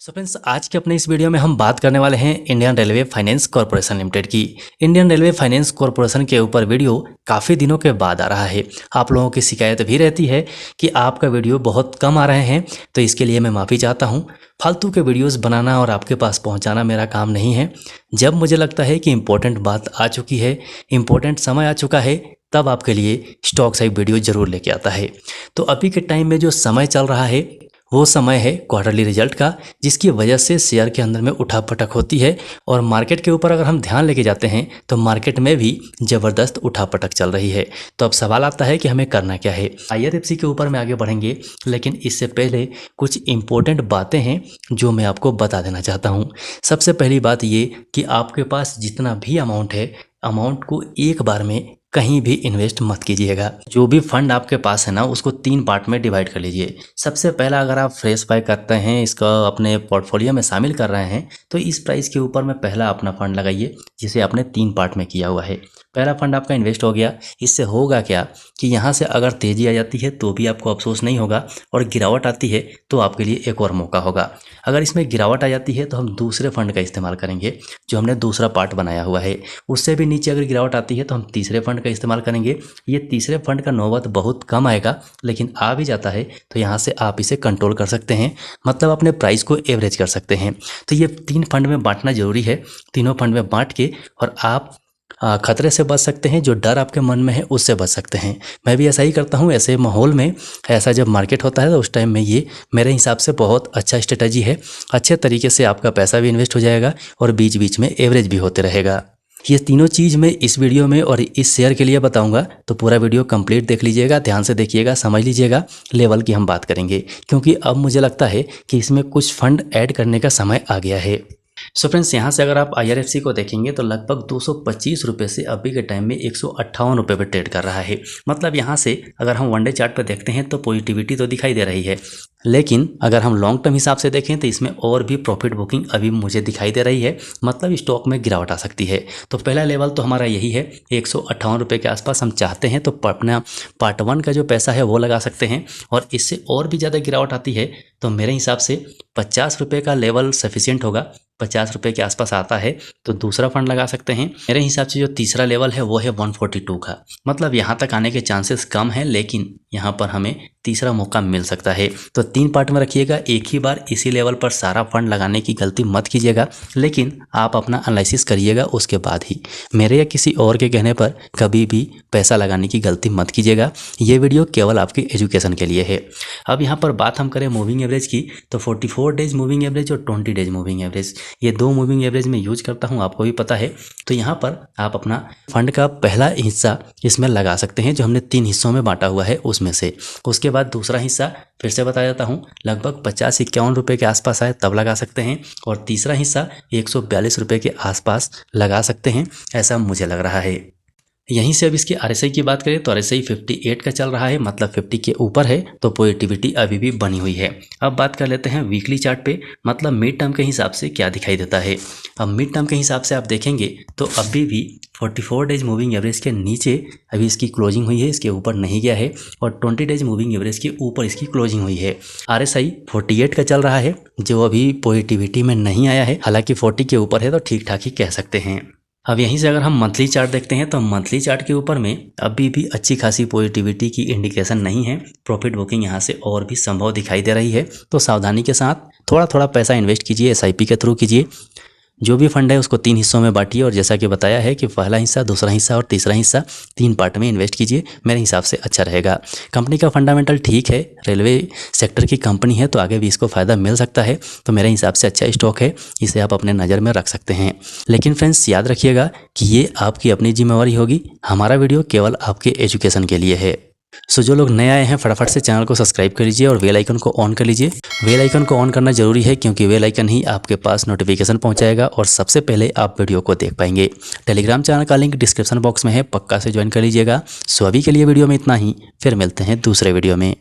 So friends, आज के अपने इस वीडियो में हम बात करने वाले हैं Indian railway finance corporation limited की। इंडियन रेलवे फाइनेंस कॉरपोरेशन के ऊपर वीडियो काफ़ी दिनों के बाद आ रहा है। आप लोगों की शिकायत भी रहती है कि आपका वीडियो बहुत कम आ रहे हैं, तो इसके लिए मैं माफ़ी चाहता हूं। फालतू के वीडियोस बनाना और आपके पास पहुंचाना मेरा काम नहीं है। जब मुझे लगता है कि इम्पोर्टेंट बात आ चुकी है, इम्पोर्टेंट समय आ चुका है, तब आपके लिए स्टॉक साइड वीडियो ज़रूर लेके आता है। तो अभी के टाइम में जो समय चल रहा है वो समय है क्वार्टरली रिजल्ट का, जिसकी वजह से शेयर के अंदर में उठापटक होती है। और मार्केट के ऊपर अगर हम ध्यान लेके जाते हैं तो मार्केट में भी ज़बरदस्त उठापटक चल रही है। तो अब सवाल आता है कि हमें करना क्या है। IRFC के ऊपर में आगे बढ़ेंगे, लेकिन इससे पहले कुछ इम्पोर्टेंट बातें हैं जो मैं आपको बता देना चाहता हूँ। सबसे पहली बात ये कि आपके पास जितना भी अमाउंट है, अमाउंट को एक बार में कहीं भी इन्वेस्ट मत कीजिएगा। जो भी फंड आपके पास है ना, उसको 3 पार्ट में डिवाइड कर लीजिए। सबसे पहला, अगर आप फ्रेश बाय करते हैं, इसका अपने पोर्टफोलियो में शामिल कर रहे हैं, तो इस प्राइस के ऊपर में पहला अपना फंड लगाइए, जिसे आपने 3 पार्ट में किया हुआ है। पहला फंड आपका इन्वेस्ट हो गया। इससे होगा क्या कि यहाँ से अगर तेज़ी आ जाती है तो भी आपको अफसोस नहीं होगा, और गिरावट आती है तो आपके लिए एक और मौका होगा। अगर इसमें गिरावट आ जाती है तो हम दूसरे फंड का इस्तेमाल करेंगे, जो हमने दूसरा पार्ट बनाया हुआ है। उससे भी नीचे अगर गिरावट आती है तो हम तीसरे फंड का इस्तेमाल करेंगे। ये तीसरे फंड का नौबत बहुत कम आएगा, लेकिन आ भी जाता है तो यहाँ से आप इसे कंट्रोल कर सकते हैं, मतलब अपने प्राइस को एवरेज कर सकते हैं। तो ये 3 फंड में बांटना जरूरी है। तीनों फंड में बांट के और आप खतरे से बच सकते हैं, जो डर आपके मन में है उससे बच सकते हैं। मैं भी ऐसा ही करता हूँ। ऐसे माहौल में, ऐसा जब मार्केट होता है तो उस टाइम में ये मेरे हिसाब से बहुत अच्छा स्ट्रेटजी है। अच्छे तरीके से आपका पैसा भी इन्वेस्ट हो जाएगा और बीच बीच में एवरेज भी होते रहेगा। ये तीनों चीज़ मैं इस वीडियो में और इस शेयर के लिए बताऊंगा, तो पूरा वीडियो कंप्लीट देख लीजिएगा, ध्यान से देखिएगा, समझ लीजिएगा। लेवल की हम बात करेंगे, क्योंकि अब मुझे लगता है कि इसमें कुछ फंड ऐड करने का समय आ गया है। सो फ्रेंड्स, यहाँ से अगर आप IRFC को देखेंगे तो लगभग 225 रुपये से अभी के टाइम में 158 रुपये पर ट्रेड कर रहा है। मतलब यहाँ से अगर हम वनडे चार्ट पर देखते हैं तो पॉजिटिविटी तो दिखाई दे रही है, लेकिन अगर हम लॉन्ग टर्म हिसाब से देखें तो इसमें और भी प्रॉफिट बुकिंग अभी मुझे दिखाई दे रही है। मतलब स्टॉक में गिरावट आ सकती है। तो पहला लेवल तो हमारा यही है, 158 रुपये के आसपास हम चाहते हैं तो अपना पार्ट 1 का जो पैसा है वो लगा सकते हैं। और इससे और भी ज़्यादा गिरावट आती है तो मेरे हिसाब से 50 रुपये का लेवल सफिशिएंट होगा। 50 रुपये के आसपास आता है तो दूसरा फंड लगा सकते हैं। मेरे हिसाब से जो तीसरा लेवल है वो है 142 का। मतलब यहाँ तक आने के चांसेस कम हैं, लेकिन यहाँ पर हमें तीसरा मौका मिल सकता है। तो 3 पार्ट में रखिएगा। एक ही बार इसी लेवल पर सारा फंड लगाने की गलती मत कीजिएगा, लेकिन आप अपना एनालिसिस करिएगा उसके बाद ही। मेरे या किसी और के कहने पर कभी भी पैसा लगाने की गलती मत कीजिएगा। ये वीडियो केवल आपकी एजुकेशन के लिए है। अब यहाँ पर बात हम करें मूविंग एवरेज की, तो 44 डेज मूविंग एवरेज और 20 डेज मूविंग एवरेज, ये 2 मूविंग एवरेज में यूज करता हूँ, आपको भी पता है। तो यहाँ पर आप अपना फंड का पहला हिस्सा इसमें लगा सकते हैं, जो हमने 3 हिस्सों में बांटा हुआ है उसमें से। उसके बाद दूसरा हिस्सा फिर से बता देता हूँ, लगभग 50-51 रुपये के आसपास आए तब लगा सकते हैं। और तीसरा हिस्सा 142 रुपये के आसपास लगा सकते हैं, ऐसा मुझे लग रहा है। यहीं से अब इसकी RSI की बात करें तो RSI 58 का चल रहा है, मतलब 50 के ऊपर है, तो पॉजिटिविटी अभी भी बनी हुई है। अब बात कर लेते हैं वीकली चार्ट पे, मतलब मिड टर्म के हिसाब से क्या दिखाई देता है। अब मिड टर्म के हिसाब से आप देखेंगे तो अभी भी 44 डेज मूविंग एवरेज के नीचे अभी इसकी क्लोजिंग हुई है, इसके ऊपर नहीं गया है। और 20 डेज मूविंग एवरेज के ऊपर इसकी क्लोजिंग हुई है। RSI 48 का चल रहा है, जो अभी पॉजिटिविटी में नहीं आया है। हालांकि 40 के ऊपर है तो ठीक ठाक ही कह सकते हैं। अब यहीं से अगर हम मंथली चार्ट देखते हैं तो मंथली चार्ट के ऊपर में अभी भी अच्छी खासी पॉजिटिविटी की इंडिकेशन नहीं है। प्रॉफिट बुकिंग यहाँ से और भी संभव दिखाई दे रही है। तो सावधानी के साथ थोड़ा थोड़ा पैसा इन्वेस्ट कीजिए, SIP के थ्रू कीजिए। जो भी फंड है उसको 3 हिस्सों में बांटिए, और जैसा कि बताया है कि पहला हिस्सा, दूसरा हिस्सा और तीसरा हिस्सा 3 पार्ट में इन्वेस्ट कीजिए। मेरे हिसाब से अच्छा रहेगा। कंपनी का फंडामेंटल ठीक है, रेलवे सेक्टर की कंपनी है तो आगे भी इसको फ़ायदा मिल सकता है। तो मेरे हिसाब से अच्छा स्टॉक है, इसे आप अपने नज़र में रख सकते हैं। लेकिन फ्रेंड्स, याद रखिएगा कि ये आपकी अपनी जिम्मेवारी होगी। हमारा वीडियो केवल आपके एजुकेशन के लिए है। सो जो लोग नए आए हैं फटाफट से चैनल को सब्सक्राइब कर लीजिए और बेल आइकन को ऑन कर लीजिए। बेल आइकन को ऑन करना जरूरी है, क्योंकि बेल आइकन ही आपके पास नोटिफिकेशन पहुंचाएगा और सबसे पहले आप वीडियो को देख पाएंगे। टेलीग्राम चैनल का लिंक डिस्क्रिप्शन बॉक्स में है, पक्का से ज्वाइन कर लीजिएगा। सो अभी के लिए वीडियो में इतना ही, फिर मिलते हैं दूसरे वीडियो में।